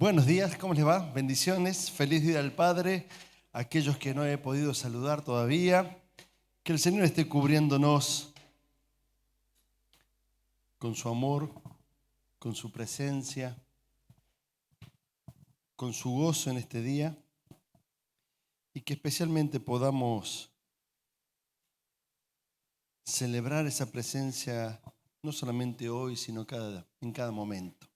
Buenos días, ¿cómo les va? Bendiciones, feliz Día del Padre. Aquellos que no he podido saludar todavía, que el Señor esté cubriéndonos con su amor, con su presencia, con su gozo en este día y que especialmente podamos celebrar esa presencia no solamente hoy, sino en cada momento.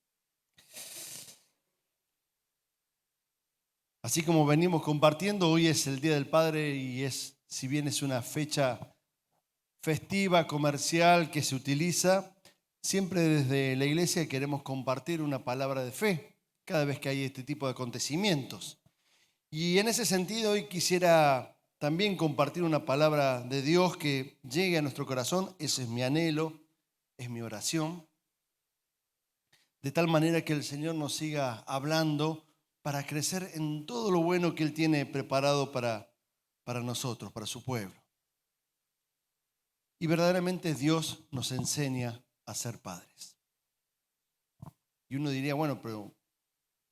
Así como venimos compartiendo, hoy es el Día del Padre y si bien es una fecha festiva, comercial que se utiliza, siempre desde la iglesia queremos compartir una palabra de fe cada vez que hay este tipo de acontecimientos. Y en ese sentido hoy quisiera también compartir una palabra de Dios que llegue a nuestro corazón. Ese es mi anhelo, es mi oración, de tal manera que el Señor nos siga hablando para crecer en todo lo bueno que Él tiene preparado para nosotros, para su pueblo. Y verdaderamente Dios nos enseña a ser padres. Y uno diría, bueno, pero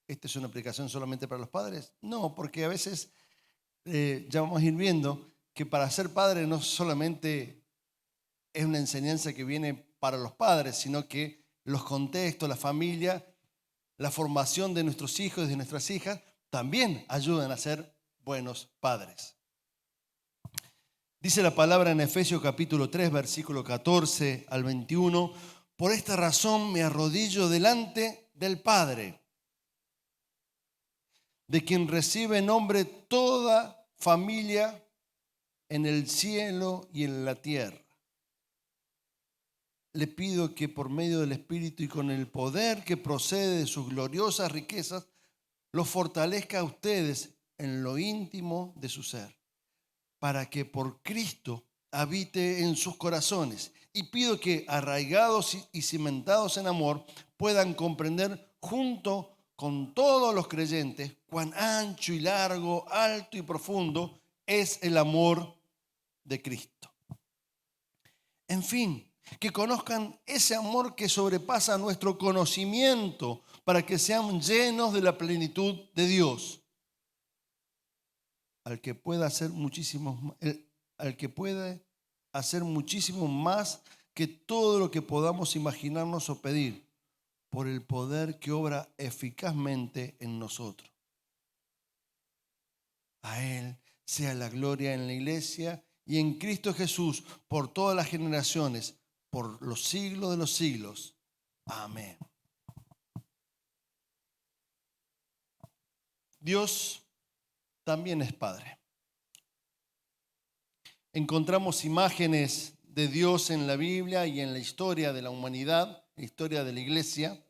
¿esta es una aplicación solamente para los padres? No, porque a veces ya vamos a ir viendo que para ser padre no solamente es una enseñanza que viene para los padres, sino que los contextos, la familia, la formación de nuestros hijos y de nuestras hijas también ayudan a ser buenos padres. Dice la palabra en Efesios capítulo 3, versículo 14 al 21, por esta razón me arrodillo delante del Padre, de quien recibe nombre toda familia en el cielo y en la tierra. Le pido que por medio del Espíritu y con el poder que procede de sus gloriosas riquezas, los fortalezca a ustedes en lo íntimo de su ser, para que por Cristo habite en sus corazones. Y pido que, arraigados y cimentados en amor, puedan comprender junto con todos los creyentes cuán ancho y largo, alto y profundo es el amor de Cristo. En fin, que conozcan ese amor que sobrepasa nuestro conocimiento para que sean llenos de la plenitud de Dios, al que puede hacer muchísimo más que todo lo que podamos imaginarnos o pedir, por el poder que obra eficazmente en nosotros. A Él sea la gloria en la iglesia y en Cristo Jesús por todas las generaciones, por los siglos de los siglos. Amén. Dios también es Padre. Encontramos imágenes de Dios en la Biblia y en la historia de la humanidad, la historia de la iglesia,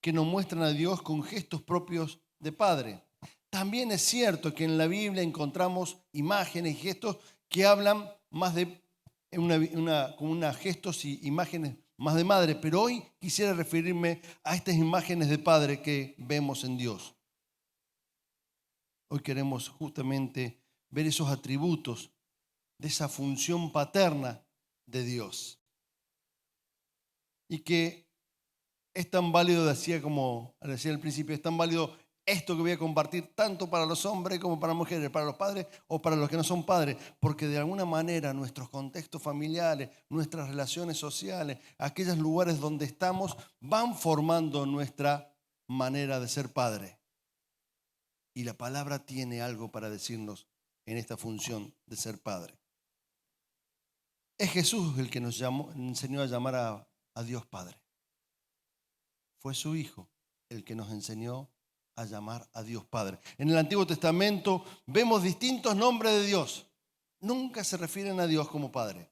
que nos muestran a Dios con gestos propios de Padre. También es cierto que en la Biblia encontramos imágenes y gestos que hablan más de gestos y imágenes más de madre, pero hoy quisiera referirme a estas imágenes de Padre que vemos en Dios. Hoy queremos justamente ver esos atributos de esa función paterna de Dios. Y que es tan válido, decía al principio, es tan válido esto que voy a compartir tanto para los hombres como para las mujeres, para los padres o para los que no son padres, porque de alguna manera nuestros contextos familiares, nuestras relaciones sociales, aquellos lugares donde estamos, van formando nuestra manera de ser padre. Y la palabra tiene algo para decirnos en esta función de ser padre. Es Jesús el que nos enseñó a llamar a Dios Padre. Fue su Hijo el que nos enseñó a llamar a Dios Padre. En el Antiguo Testamento vemos distintos nombres de Dios. Nunca se refieren a Dios como Padre.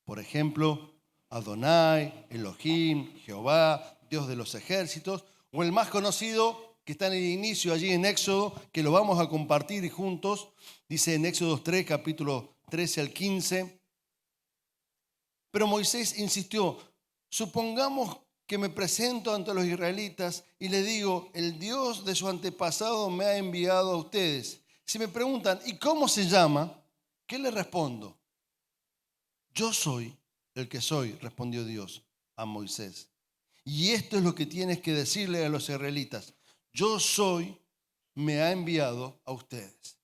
Por ejemplo, Adonai, Elohim, Jehová, Dios de los ejércitos, o el más conocido que está en el inicio allí en Éxodo, que lo vamos a compartir juntos, dice en Éxodo 3, capítulo 13 al 15. Pero Moisés insistió, supongamos que me presento ante los israelitas y les digo, el Dios de su antepasado me ha enviado a ustedes. Si me preguntan, ¿y cómo se llama? ¿Qué les respondo? Yo soy el que soy, respondió Dios a Moisés. Y esto es lo que tienes que decirle a los israelitas. Yo soy, me ha enviado a ustedes.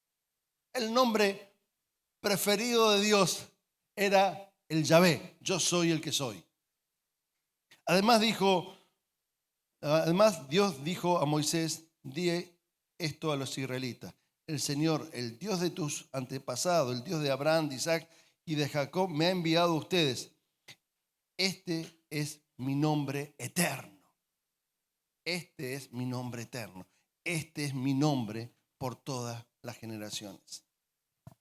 El nombre preferido de Dios era el Yahvé. Yo soy el que soy. Además Dios dijo a Moisés, di esto a los israelitas. El Señor, el Dios de tus antepasados, el Dios de Abraham, de Isaac y de Jacob, me ha enviado a ustedes. Este es mi nombre eterno. Este es mi nombre eterno. Este es mi nombre por todas las generaciones.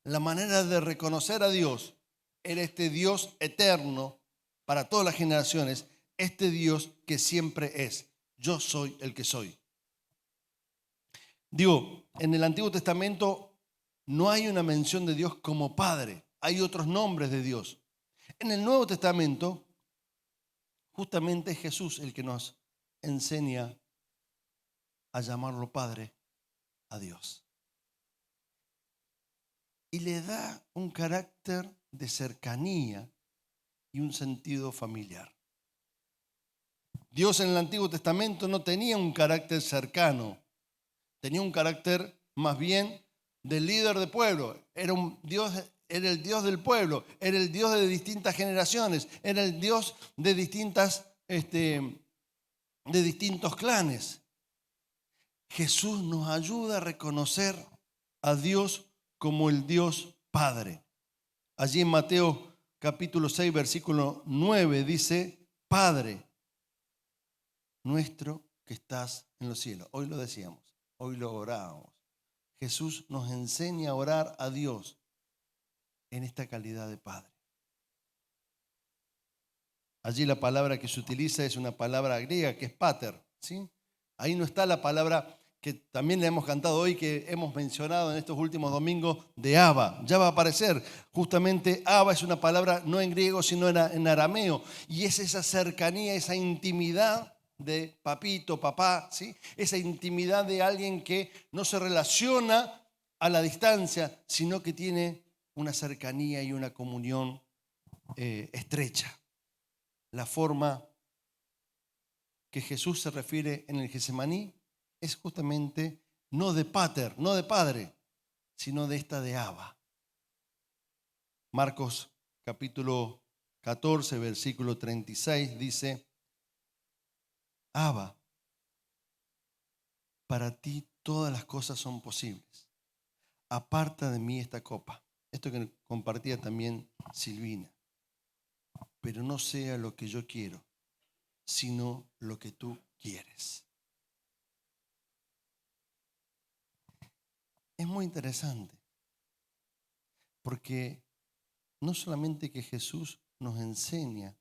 La manera de reconocer a Dios era este Dios eterno para todas las generaciones, este Dios que siempre es. Yo soy el que soy. Digo, en el Antiguo Testamento no hay una mención de Dios como Padre. Hay otros nombres de Dios. En el Nuevo Testamento, justamente es Jesús el que nos enseña a llamarlo Padre a Dios. Y le da un carácter de cercanía y un sentido familiar. Dios en el Antiguo Testamento no tenía un carácter cercano, tenía un carácter más bien de líder de pueblo. Era el Dios del pueblo, era el Dios de distintas generaciones, era el Dios de distintos clanes. Jesús nos ayuda a reconocer a Dios como el Dios Padre. Allí en Mateo capítulo 6, versículo 9 dice, Padre nuestro que estás en los cielos. Hoy lo decíamos, hoy lo orábamos. Jesús nos enseña a orar a Dios en esta calidad de Padre. Allí la palabra que se utiliza es una palabra griega que es pater, ¿sí? Ahí no está la palabra que también le hemos cantado hoy, que hemos mencionado en estos últimos domingos, de Abba. Ya va a aparecer. Justamente Abba es una palabra no en griego, sino en arameo. Y es esa cercanía, esa intimidad de papito, papá, ¿sí? Esa intimidad de alguien que no se relaciona a la distancia, sino que tiene una cercanía y una comunión estrecha. La forma que Jesús se refiere en el Getsemaní es justamente no de pater, no de padre, sino de esta de Abba. Marcos capítulo 14, versículo 36 dice, Abba, para ti todas las cosas son posibles. Aparta de mí esta copa. Esto que compartía también Silvina. Pero no sea lo que yo quiero, sino lo que tú quieres. Es muy interesante, porque no solamente que Jesús nos enseña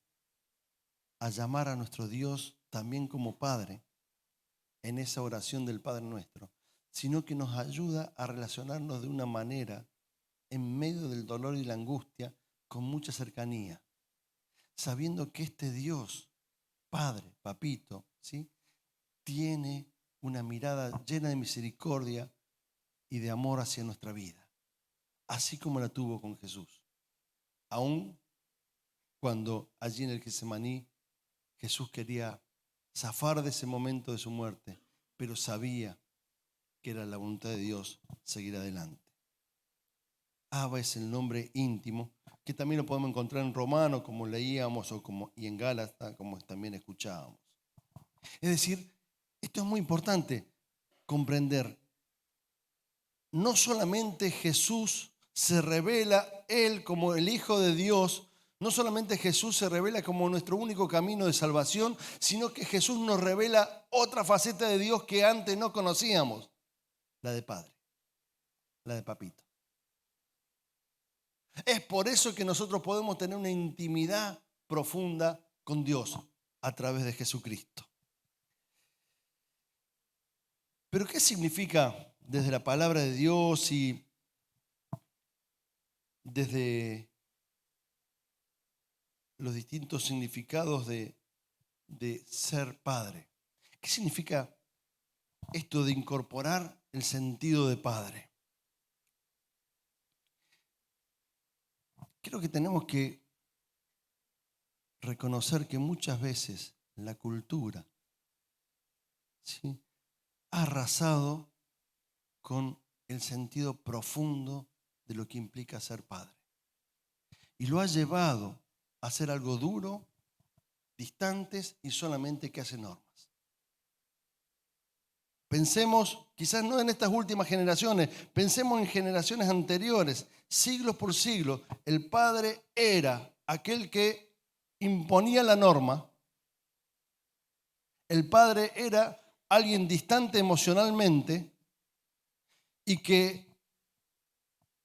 a llamar a nuestro Dios también como Padre en esa oración del Padre Nuestro, sino que nos ayuda a relacionarnos de una manera en medio del dolor y la angustia con mucha cercanía, sabiendo que este Dios, Padre, Papito, ¿sí?, tiene una mirada llena de misericordia y de amor hacia nuestra vida, así como la tuvo con Jesús. Aún cuando allí en el Getsemaní Jesús quería zafar de ese momento de su muerte, pero sabía que era la voluntad de Dios seguir adelante. Abba es el nombre íntimo, que también lo podemos encontrar en Romanos, como leíamos, y en Gálatas, como también escuchábamos. Es decir, esto es muy importante comprender. No solamente Jesús se revela Él como el Hijo de Dios, no solamente Jesús se revela como nuestro único camino de salvación, sino que Jesús nos revela otra faceta de Dios que antes no conocíamos, la de Padre, la de Papito. Es por eso que nosotros podemos tener una intimidad profunda con Dios a través de Jesucristo. Pero ¿qué significa desde la palabra de Dios y desde los distintos significados de ser padre? ¿Qué significa esto de incorporar el sentido de padre? Creo que tenemos que reconocer que muchas veces la cultura, ¿sí? Ha arrasado con el sentido profundo de lo que implica ser padre. Y lo ha llevado a ser algo duro, distantes y solamente que hace normas. Pensemos, quizás no en estas últimas generaciones, pensemos en generaciones anteriores, siglos por siglos. El padre era aquel que imponía la norma. El padre era alguien distante emocionalmente y que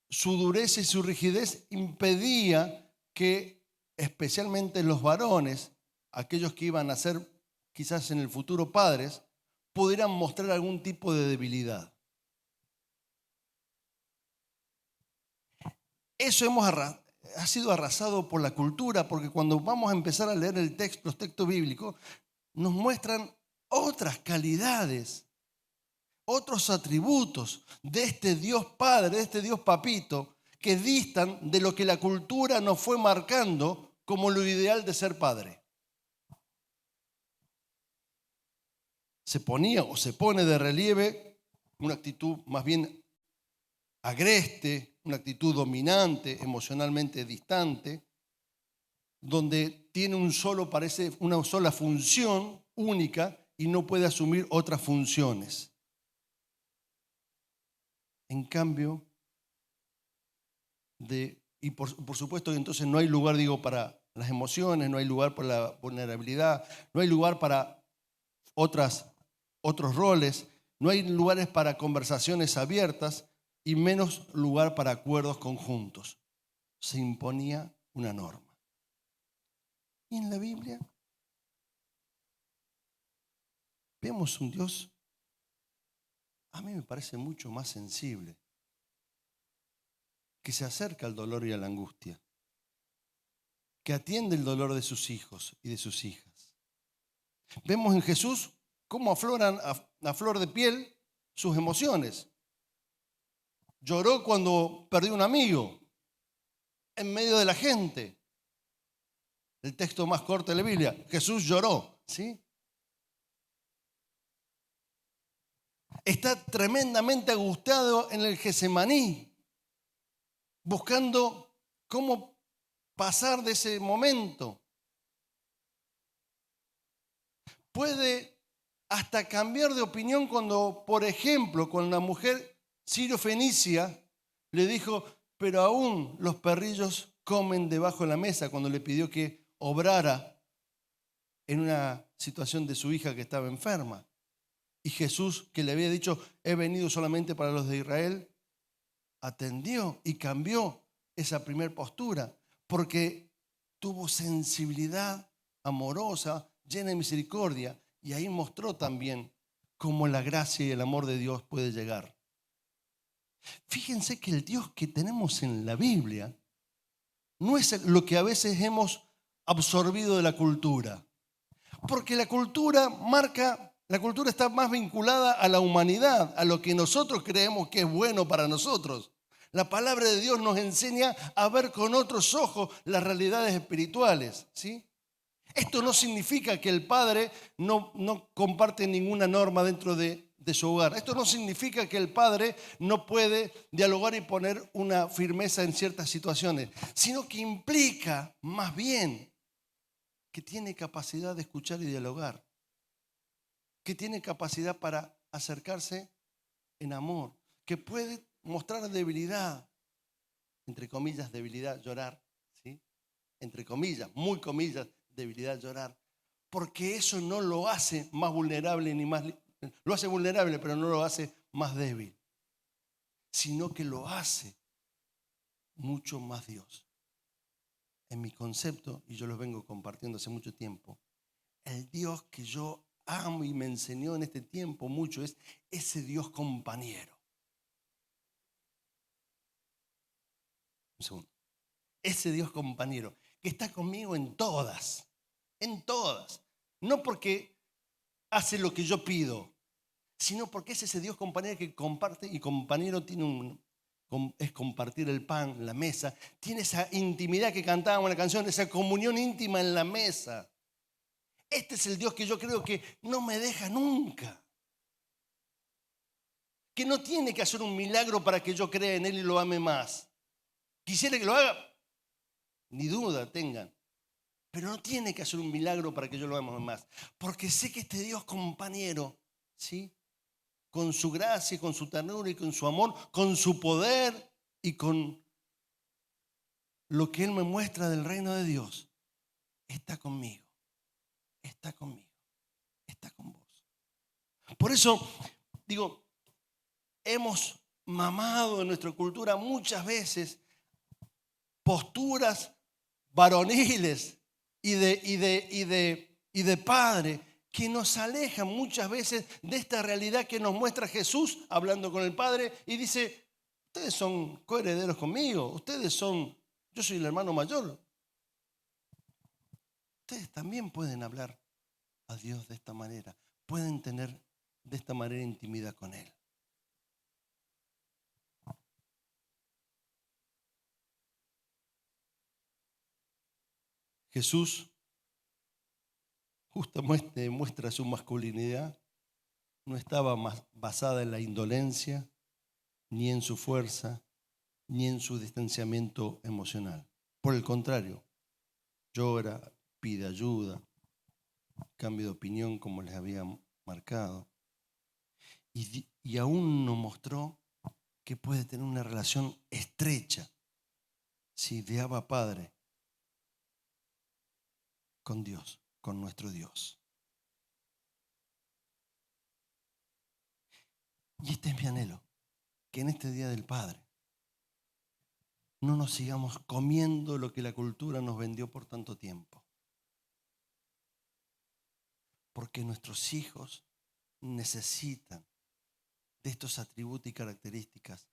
su dureza y su rigidez impedía que, especialmente los varones, aquellos que iban a ser quizás en el futuro padres, pudieran mostrar algún tipo de debilidad. Eso ha sido arrasado por la cultura, porque cuando vamos a empezar a leer los textos bíblicos, nos muestran otras calidades, otros atributos de este Dios Padre, de este Dios Papito, que distan de lo que la cultura nos fue marcando como lo ideal de ser padre. Se ponía o se pone de relieve una actitud más bien agreste, una actitud dominante, emocionalmente distante, donde tiene una sola función única y no puede asumir otras funciones. En cambio, y por supuesto que entonces no hay lugar, para las emociones, no hay lugar para la vulnerabilidad, no hay lugar para otros roles, no hay lugares para conversaciones abiertas y menos lugar para acuerdos conjuntos. Se imponía una norma. Y en la Biblia vemos un Dios, a mí me parece mucho más sensible, que se acerca al dolor y a la angustia, que atiende el dolor de sus hijos y de sus hijas. Vemos en Jesús cómo afloran a flor de piel sus emociones. Lloró cuando perdió un amigo, en medio de la gente. El texto más corto de la Biblia, Jesús lloró, ¿sí? Está tremendamente angustiado en el Getsemaní, buscando cómo pasar de ese momento. Puede hasta cambiar de opinión cuando, por ejemplo, con la mujer sirio-fenicia le dijo, pero aún los perrillos comen debajo de la mesa, cuando le pidió que obrara en una situación de su hija que estaba enferma. Y Jesús, que le había dicho, he venido solamente para los de Israel, atendió y cambió esa primera postura, porque tuvo sensibilidad amorosa, llena de misericordia, y ahí mostró también cómo la gracia y el amor de Dios puede llegar. Fíjense que el Dios que tenemos en la Biblia no es lo que a veces hemos absorbido de la cultura, porque la cultura está más vinculada a la humanidad, a lo que nosotros creemos que es bueno para nosotros. La palabra de Dios nos enseña a ver con otros ojos las realidades espirituales, ¿sí? Esto no significa que el padre no comparte ninguna norma dentro de su hogar. Esto no significa que el padre no puede dialogar y poner una firmeza en ciertas situaciones, sino que implica más bien que tiene capacidad de escuchar y dialogar, que tiene capacidad para acercarse en amor, que puede mostrar debilidad, entre comillas, debilidad, llorar, ¿sí? Entre comillas, muy comillas, debilidad, llorar, porque eso no lo hace más vulnerable lo hace vulnerable, pero no lo hace más débil, sino que lo hace mucho más Dios. En mi concepto, y yo lo vengo compartiendo hace mucho tiempo, el Dios que yo amo y me enseñó en este tiempo mucho es ese Dios compañero. Un segundo. Ese Dios compañero que está conmigo en todas. No porque hace lo que yo pido, sino porque es ese Dios compañero que comparte, y compañero es compartir el pan, la mesa. Tiene esa intimidad que cantábamos en la canción, esa comunión íntima en la mesa. Este es el Dios que yo creo que no me deja nunca. Que no tiene que hacer un milagro para que yo crea en Él y lo ame más. Quisiera que lo haga, ni duda tengan. Pero no tiene que hacer un milagro para que yo lo ame más. Porque sé que este Dios compañero, ¿sí?, con su gracia, con su ternura y con su amor, con su poder y con lo que Él me muestra del reino de Dios, está conmigo, está conmigo, está con vos. Por eso, digo, hemos mamado en nuestra cultura muchas veces posturas varoniles y de padre que nos alejan muchas veces de esta realidad que nos muestra Jesús hablando con el Padre y dice, ustedes son coherederos conmigo, yo soy el hermano mayor. Ustedes también pueden hablar a Dios de esta manera, pueden tener de esta manera intimidad con Él. Jesús justamente muestra su masculinidad, no estaba más basada en la indolencia, ni en su fuerza, ni en su distanciamiento emocional. Por el contrario, llora, pide ayuda, cambio de opinión como les había marcado. Y aún nos mostró que puede tener una relación estrecha, si de Abba Padre, con Dios, con nuestro Dios. Y este es mi anhelo, que en este Día del Padre no nos sigamos comiendo lo que la cultura nos vendió por tanto tiempo. Porque nuestros hijos necesitan de estos atributos y características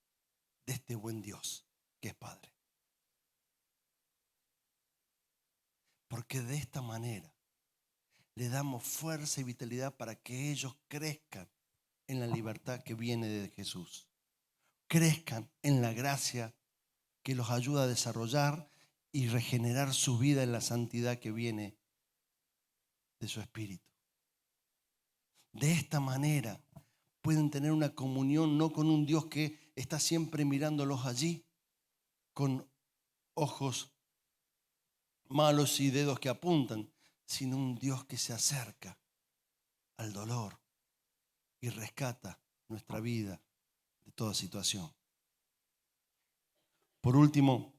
de este buen Dios que es Padre. Porque de esta manera le damos fuerza y vitalidad para que ellos crezcan en la libertad que viene de Jesús. Crezcan en la gracia que los ayuda a desarrollar y regenerar su vida en la santidad que viene de su Espíritu. De esta manera pueden tener una comunión no con un Dios que está siempre mirándolos allí, con ojos malos y dedos que apuntan, sino un Dios que se acerca al dolor y rescata nuestra vida de toda situación. Por último,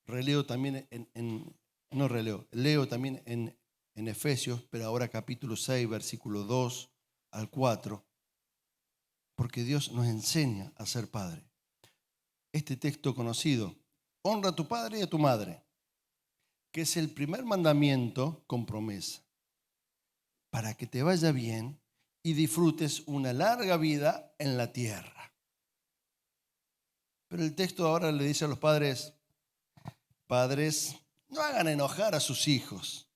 leo también en Efesios, pero ahora capítulo 6, versículo 2 al 4, porque Dios nos enseña a ser padre. Este texto conocido, honra a tu padre y a tu madre, que es el primer mandamiento con promesa, para que te vaya bien y disfrutes una larga vida en la tierra. Pero el texto ahora le dice a los padres, padres, no hagan enojar a sus hijos,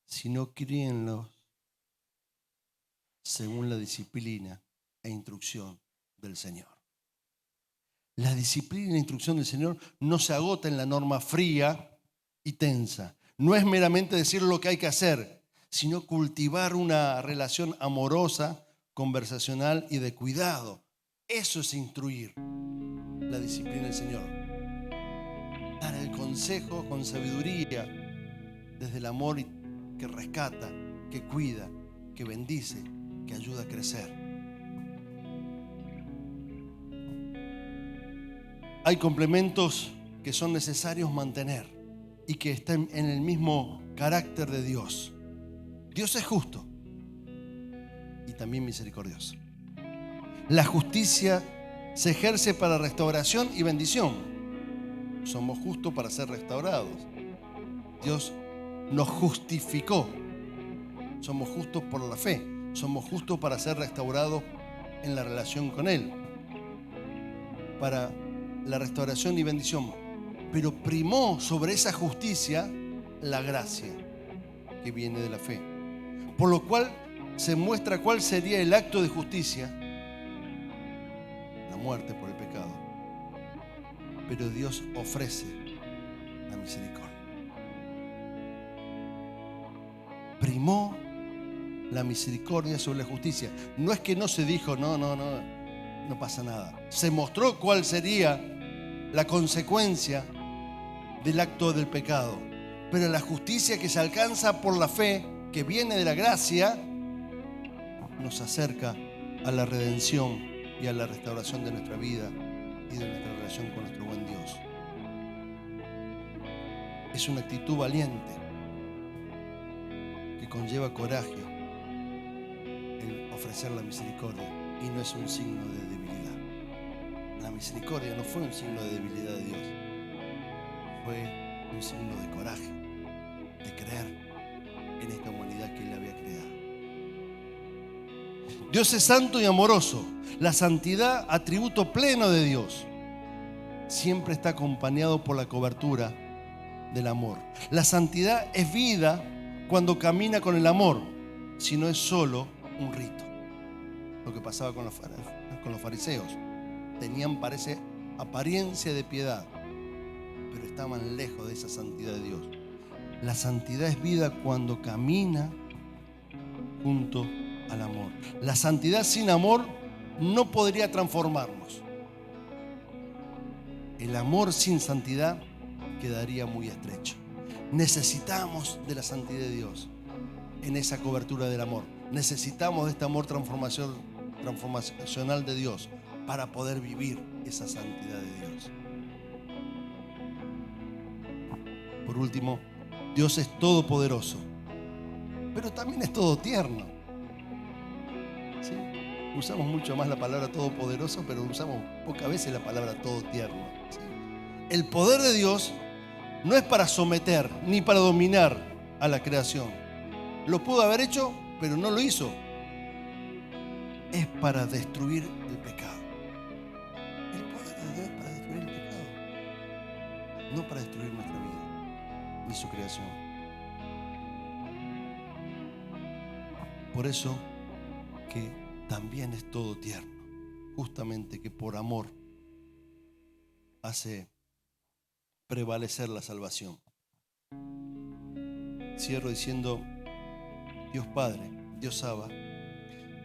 sino críenlos según la disciplina e instrucción del Señor. La disciplina y la instrucción del Señor no se agota en la norma fría y tensa. No es meramente decir lo que hay que hacer, sino cultivar una relación amorosa, conversacional y de cuidado. Eso es instruir la disciplina del Señor. Dar el consejo con sabiduría, desde el amor que rescata, que cuida, que bendice, que ayuda a crecer. Hay complementos que son necesarios mantener y que están en el mismo carácter de Dios. Dios es justo y también misericordioso. La justicia se ejerce para restauración y bendición. Somos justos para ser restaurados. Dios nos justificó. Somos justos por la fe. Somos justos para ser restaurados en la relación con Él. Para la restauración y bendición. Pero primó sobre esa justicia la gracia que viene de la fe. Por lo cual se muestra cuál sería el acto de justicia, la muerte por el pecado. pero Dios ofrece la misericordia. Primó la misericordia sobre la justicia. No es que no se dijo, no pasa nada. Se mostró cuál sería la consecuencia del acto del pecado. Pero la justicia que se alcanza por la fe, que viene de la gracia, nos acerca a la redención y a la restauración de nuestra vida y de nuestra relación con nuestro buen Dios. Es una actitud valiente que conlleva coraje el ofrecer la misericordia, y no es un signo de debilidad. La misericordia no fue un signo de debilidad de Dios, fue un signo de coraje, de creer en esta humanidad que Él había creado. Dios es santo y amoroso. La santidad, atributo pleno de Dios, siempre está acompañado por la cobertura del amor. La santidad es vida cuando camina con el amor, si no es solo un rito. Lo que pasaba con los fariseos. Tenían, parece, apariencia de piedad, pero estaban lejos de esa santidad de Dios. La santidad es vida cuando camina junto al amor. La santidad sin amor no podría transformarnos. El amor sin santidad quedaría muy estrecho. Necesitamos de la santidad de Dios en esa cobertura del amor. Necesitamos de este amor transformacional de Dios para poder vivir esa santidad de Dios. Por último, Dios es todopoderoso, pero también es todo tierno. ¿Sí? Usamos mucho más la palabra todopoderoso, pero usamos pocas veces la palabra todo tierno. ¿Sí? El poder de Dios no es para someter ni para dominar a la creación. Lo pudo haber hecho, pero no lo hizo. Es para destruir el pecado. El poder de Dios es para destruir el pecado, no para destruir nuestra vida ni su creación. Por eso que también es todo tierno, justamente que por amor hace prevalecer la salvación. Cierro diciendo, Dios Padre, Dios Abba,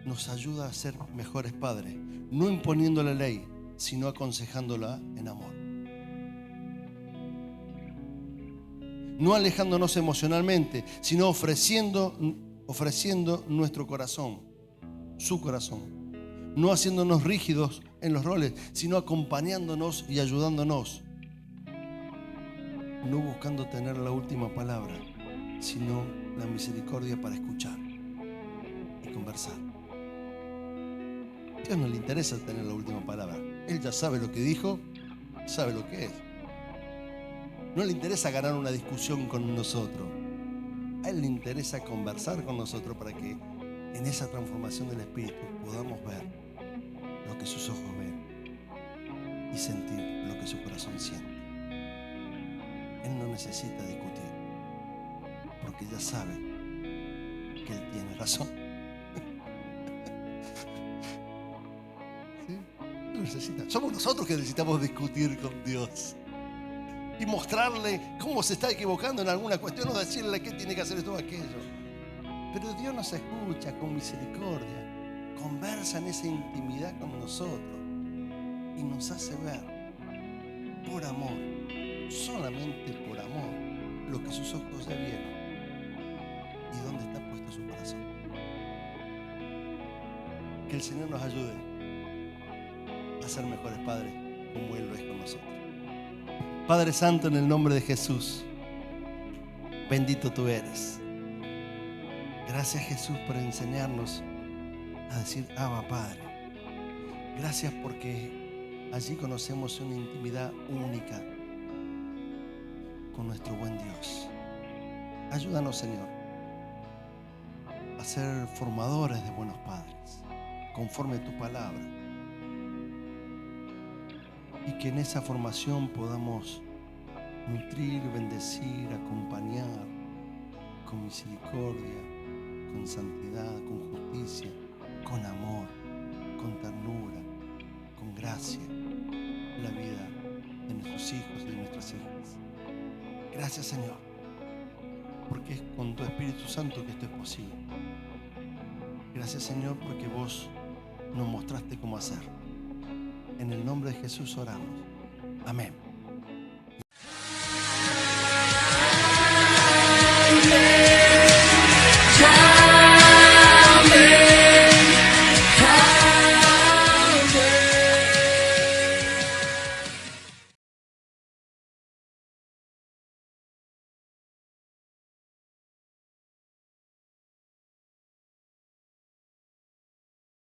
nos ayuda a ser mejores padres, no imponiendo la ley, sino aconsejándola en amor. No alejándonos emocionalmente, sino ofreciendo nuestro corazón, su corazón. No haciéndonos rígidos en los roles, sino acompañándonos y ayudándonos. No buscando tener la última palabra, sino la misericordia para escuchar y conversar. A Dios no le interesa tener la última palabra. Él ya sabe lo que dijo, sabe lo que es. No le interesa ganar una discusión con nosotros. A Él le interesa conversar con nosotros para que en esa transformación del Espíritu podamos ver lo que sus ojos ven y sentir lo que su corazón siente. Él no necesita discutir, porque ya sabe que Él tiene razón. ¿Sí? No necesita. Somos nosotros que necesitamos discutir con Dios y mostrarle cómo se está equivocando en alguna cuestión, o decirle qué tiene que hacer esto o aquello. Pero Dios nos escucha con misericordia, conversa en esa intimidad con nosotros y nos hace ver por amor, solamente por amor, lo que sus ojos ya vieron y dónde está puesto su corazón. Que el Señor nos ayude a ser mejores padres como Él lo es con nosotros. Padre Santo, en el nombre de Jesús, bendito tú eres. Gracias, Jesús, por enseñarnos a decir Abba, Padre. Gracias porque allí conocemos una intimidad única con nuestro buen Dios. Ayúdanos, Señor, a ser formadores de buenos padres, conforme a tu palabra. Y que en esa formación podamos nutrir, bendecir, acompañar con misericordia, con santidad, con justicia, con amor, con ternura, con gracia, la vida de nuestros hijos y de nuestras hijas. Gracias, Señor, porque es con tu Espíritu Santo que esto es posible. Gracias, Señor, porque vos nos mostraste cómo hacer. En el nombre de Jesús oramos. Amén.